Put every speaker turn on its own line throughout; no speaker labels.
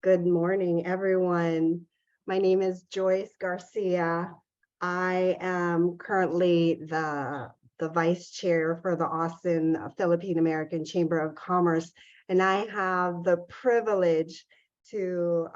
Good morning, everyone. My name is Joyce Garcia. I am currently the vice chair for the Austin Philippine American Chamber of Commerce, and I have the privilege to,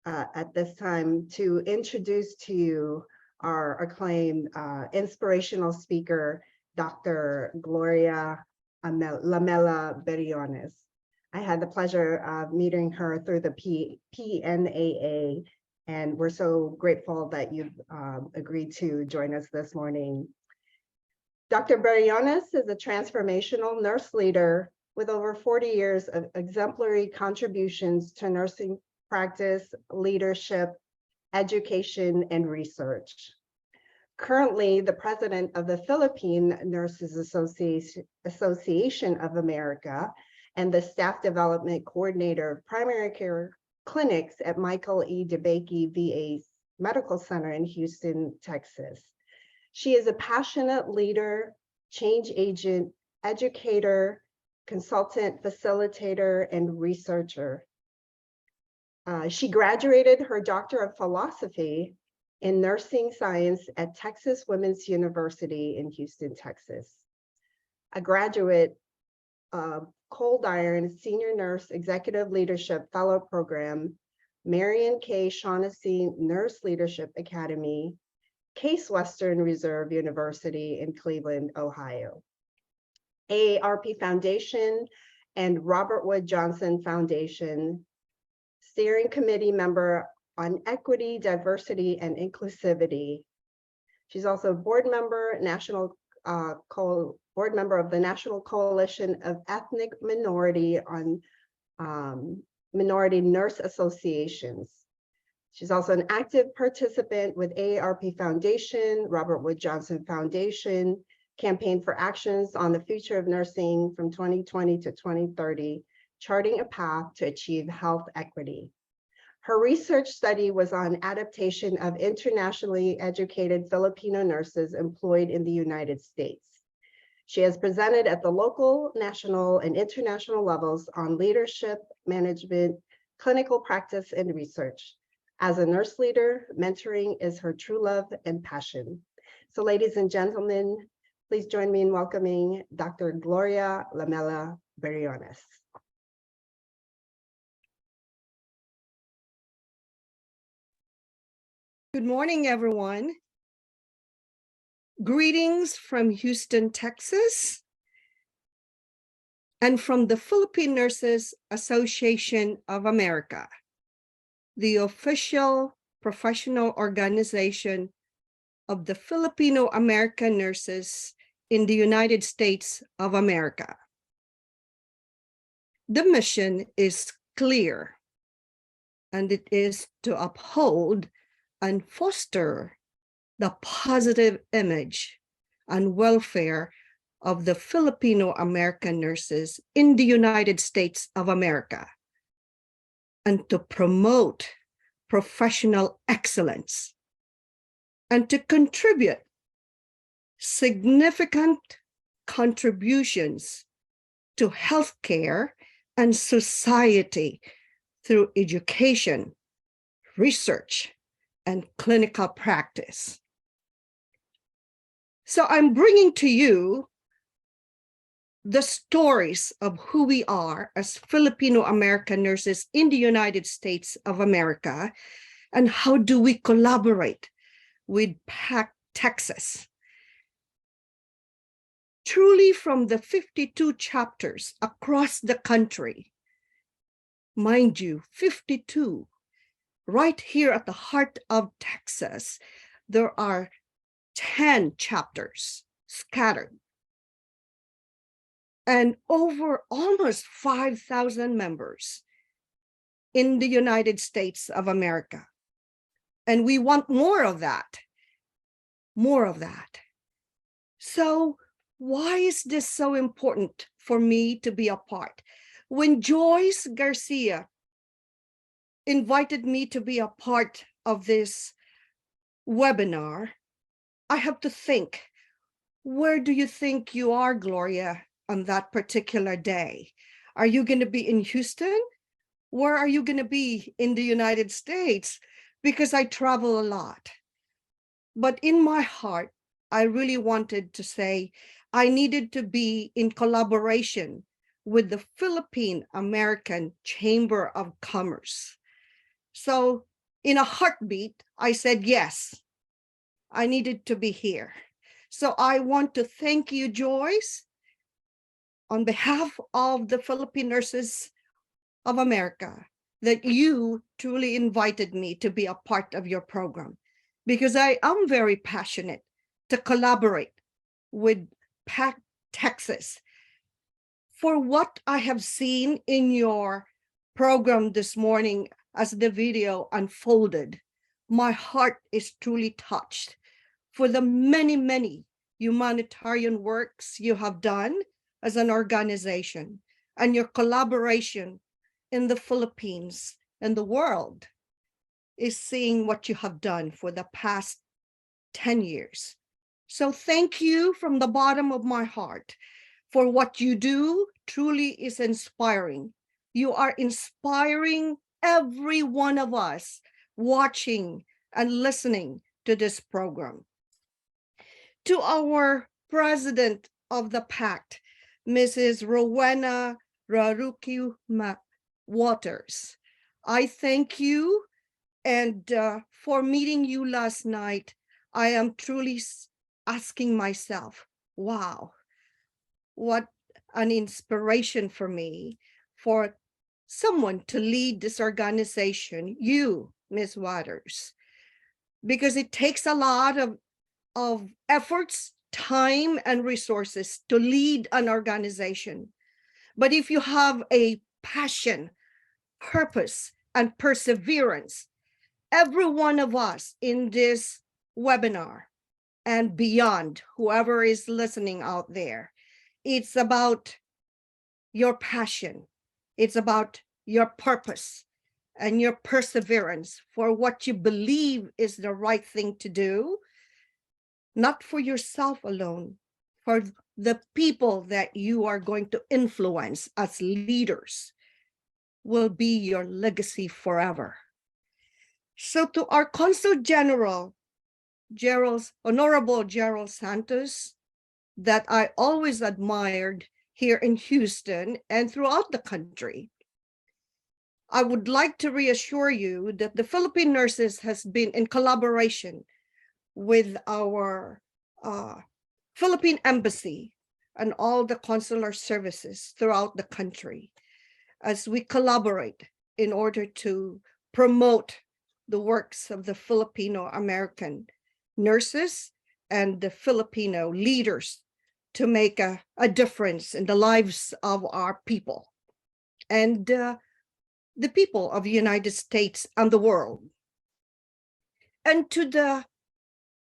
at this time, to introduce to you our acclaimed inspirational speaker, Dr. Gloria Lamela Beriones. I had the pleasure of meeting her through the PNAA, and we're so grateful that you've agreed to join us this morning. Dr. Beriones is a transformational nurse leader with over 40 years of exemplary contributions to nursing practice, leadership, education, and research. Currently, the president of the Philippine Nurses Association of America and the staff development coordinator of primary care clinics at Michael E. DeBakey VA Medical Center in Houston, Texas. She is a passionate leader, change agent, educator, consultant, facilitator, and researcher. She graduated her Doctor of Philosophy in Nursing Science at Texas Women's University in Houston, Texas. A graduate of Cold Iron Senior Nurse Executive Leadership Fellow Program, Marion K. Shaughnessy Nurse Leadership Academy, Case Western Reserve University in Cleveland, Ohio. AARP Foundation and Robert Wood Johnson Foundation, Steering Committee member on Equity, Diversity, and Inclusivity. She's also board member, board member of the National Coalition of Ethnic Minority Minority Nurse Associations. She's also an active participant with AARP Foundation, Robert Wood Johnson Foundation, Campaign for Actions on the Future of Nursing from 2020 to 2030, charting a path to achieve health equity. Her research study was on adaptation of internationally educated Filipino nurses employed in the United States. She has presented at the local, national, and international levels on leadership, management, clinical practice, and research. As a nurse leader, mentoring is her true love and passion. So ladies and gentlemen, please join me in welcoming Dr. Gloria Lamela Beriones.
Good morning, everyone. Greetings from Houston, Texas, and from the Philippine Nurses Association of America, the official professional organization of the Filipino American nurses in the United States of America. The mission is clear, and it is to uphold and foster the positive image and welfare of the Filipino American nurses in the United States of America, and to promote professional excellence, and to contribute significant contributions to healthcare and society through education, research, and clinical practice. So I'm bringing to you the stories of who we are as Filipino American nurses in the United States of America, and how do we collaborate with PAC Texas. Truly, from the 52 chapters across the country, mind you, 52, right here at the heart of Texas, there are 10 chapters scattered, and over almost 5,000 members in the United States of America. And we want more of that, more of that. So why is this so important for me to be a part? When Joyce Garcia invited me to be a part of this webinar, I have to think, where do you think you are, Gloria, on that particular day? Are you going to be in Houston? where are you going to be in the United States? Because I travel a lot. But in my heart, I really wanted to say I needed to be in collaboration with the Philippine American Chamber of Commerce. So in a heartbeat, I said, yes, I needed to be here. So I want to thank you, Joyce, on behalf of the Philippine Nurses of America, that you truly invited me to be a part of your program, because I am very passionate to collaborate with PAC Texas. For what I have seen in your program this morning as the video unfolded, my heart is truly touched for the many, many humanitarian works you have done as an organization, and your collaboration in the Philippines and the world is seeing what you have done for the past 10 years. So thank you from the bottom of my heart for what you do. Truly is inspiring. You are inspiring every one of us watching and listening to this program. To our president of the PACT, Mrs. Rowena Raruki Waters, I thank you. And for meeting you last night, I am truly asking myself, wow, what an inspiration for me, for someone to lead this organization, you, Ms. Waters, because it takes a lot of efforts, time, and resources to lead an organization. But if you have a passion, purpose, and perseverance, every one of us in this webinar and beyond, whoever is listening out there, it's about your passion. It's about your purpose and your perseverance for what you believe is the right thing to do, not for yourself alone, for the people that you are going to influence as leaders will be your legacy forever. So to our Consul General, Honorable Gerald Santos, that I always admired here in Houston and throughout the country, I would like to reassure you that the Philippine Nurses has been in collaboration with our Philippine Embassy and all the consular services throughout the country as we collaborate in order to promote the works of the Filipino American nurses and the Filipino leaders to make a difference in the lives of our people and the people of the United States and the world. And to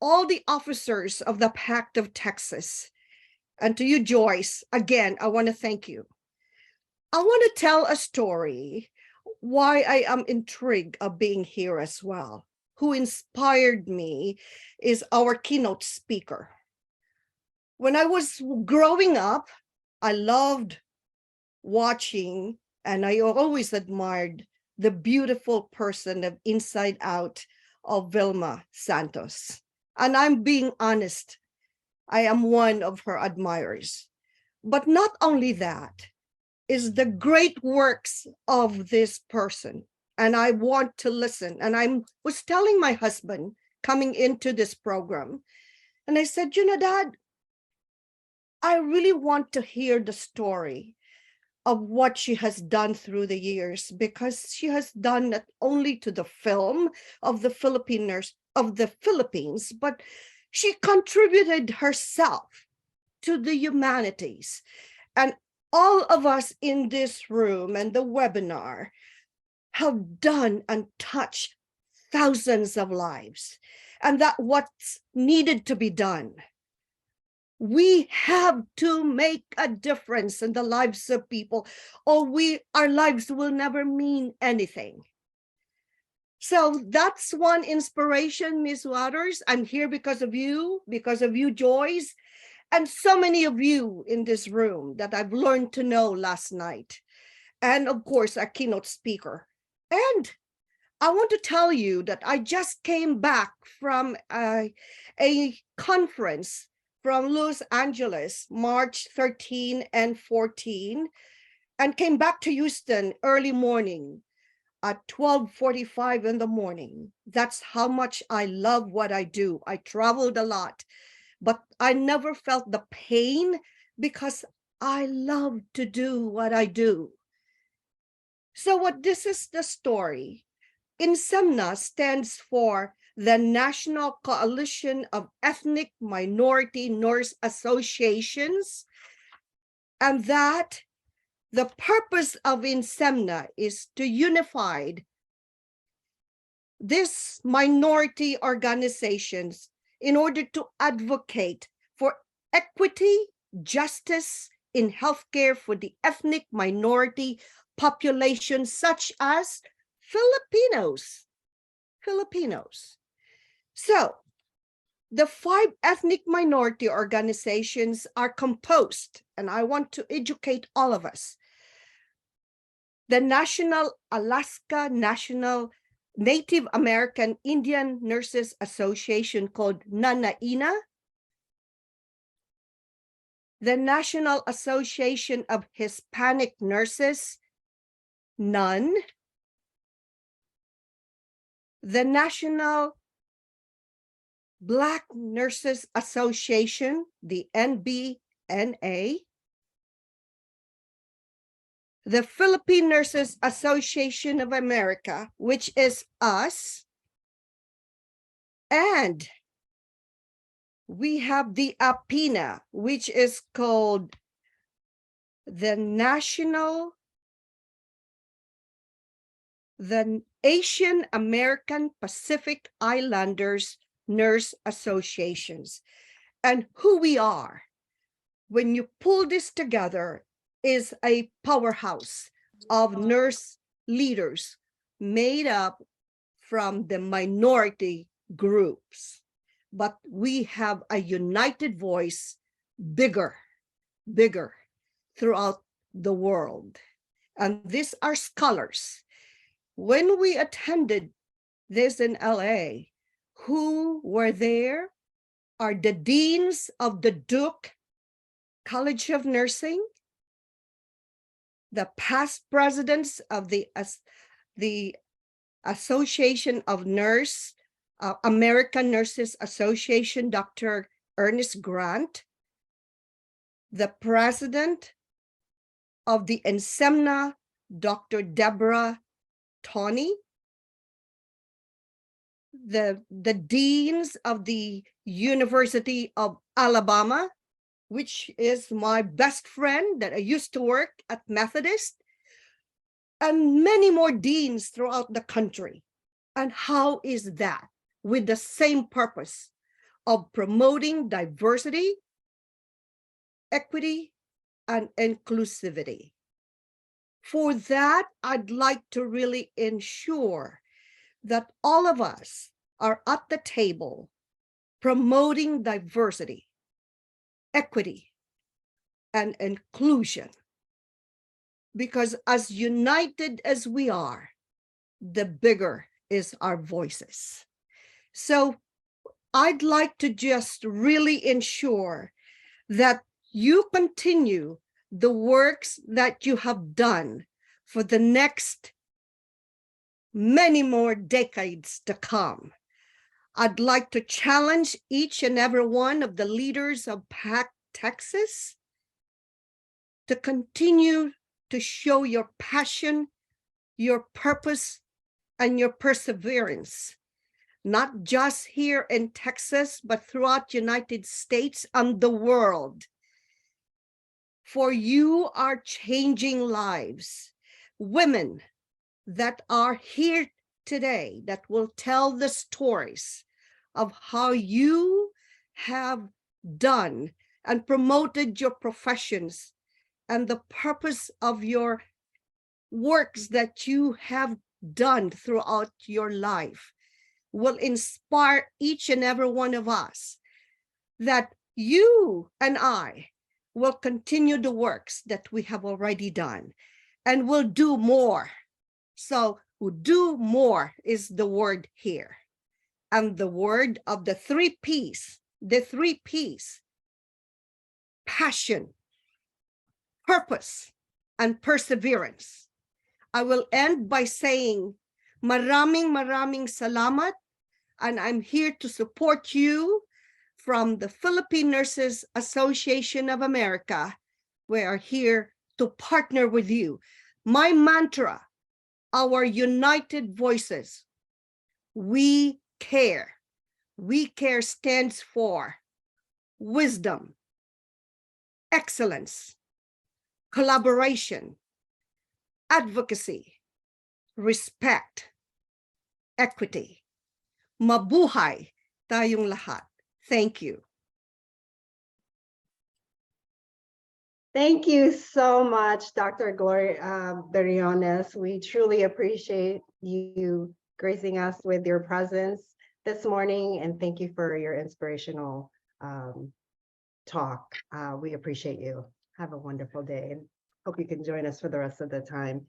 all the officers of the PACT of Texas, and to you, Joyce, again, I want to thank you. I want to tell a story why I am intrigued of being here as well. Who inspired me is our keynote speaker. When I was growing up, I loved watching, and I always admired the beautiful person of Inside Out of Vilma Santos. And I'm being honest, I am one of her admirers. But not only that, is the great works of this person. And I want to listen. And I was telling my husband coming into this program, and I said, Dad, I really want to hear the story of what she has done through the years, because she has done not only to the film of the Filipinos of the Philippines, but she contributed herself to the humanities. And all of us in this room and the webinar have done and touched thousands of lives, and that what's needed to be done. We have to make a difference in the lives of people, or our lives will never mean anything. So that's one inspiration, Ms. Waters. I'm here because of you, Joyce, and so many of you in this room that I've learned to know last night. and of course, a keynote speaker. And I want to tell you that I just came back from a conference from Los Angeles, March 13 and 14, and came back to Houston early morning at 12:45 in the morning. That's how much I love what I do. I traveled a lot, but I never felt the pain because I love to do what I do. So what this is the story. INSEMNA stands for the National Coalition of Ethnic Minority Nurse Associations, and that the purpose of INSEMNA is to unify these minority organizations in order to advocate for equity, justice in healthcare for the ethnic minority population, such as Filipinos. So the 5 ethnic minority organizations are composed, and I want to educate all of us. The Alaska National Native American Indian Nurses Association, called NANAINA. The National Association of Hispanic Nurses, NUN. The National Black Nurses Association, the NBNA. The Philippine Nurses Association of America, which is us. And we have the APINA, which is called the Asian American Pacific Islanders Nurse Associations. And who we are, when you pull this together, is a powerhouse of nurse leaders made up from the minority groups. But we have a united voice, bigger throughout the world. And these are scholars. When we attended this in LA, who were there are the deans of the Duke College of Nursing, the past presidents of the Association of American Nurses Association, Dr. Ernest Grant, the president of the INSEMNA, Dr. Deborah Tawney, the deans of the University of Alabama, which is my best friend that I used to work at Methodist, and many more deans throughout the country. And how is that? With the same purpose of promoting diversity, equity, and inclusivity. For that, I'd like to really ensure that all of us are at the table promoting diversity, equity, and inclusion. Because as united as we are, the bigger is our voices. So I'd like to just really ensure that you continue the works that you have done for the next many more decades to come. I'd like to challenge each and every one of the leaders of PAC Texas to continue to show your passion, your purpose, and your perseverance, not just here in Texas, but throughout the United States and the world. For you are changing lives. Women that are here today that will tell the stories of how you have done and promoted your professions and the purpose of your works that you have done throughout your life will inspire each and every one of us, that you and I will continue the works that we have already done. and we'll do more. So do more is the word here. And the word of the three P's, passion, purpose, and perseverance. I will end by saying, maraming salamat, and I'm here to support you from the Philippine Nurses Association of America. We are here to partner with you. My mantra, our united voices, we care. We care stands for wisdom, excellence, collaboration, advocacy, respect, equity. Mabuhay tayong lahat. Thank you.
Thank you so much, Dr. Gloria Beriones. We truly appreciate you gracing us with your presence this morning, and thank you for your inspirational talk. We appreciate you. Have a wonderful day, and hope you can join us for the rest of the time.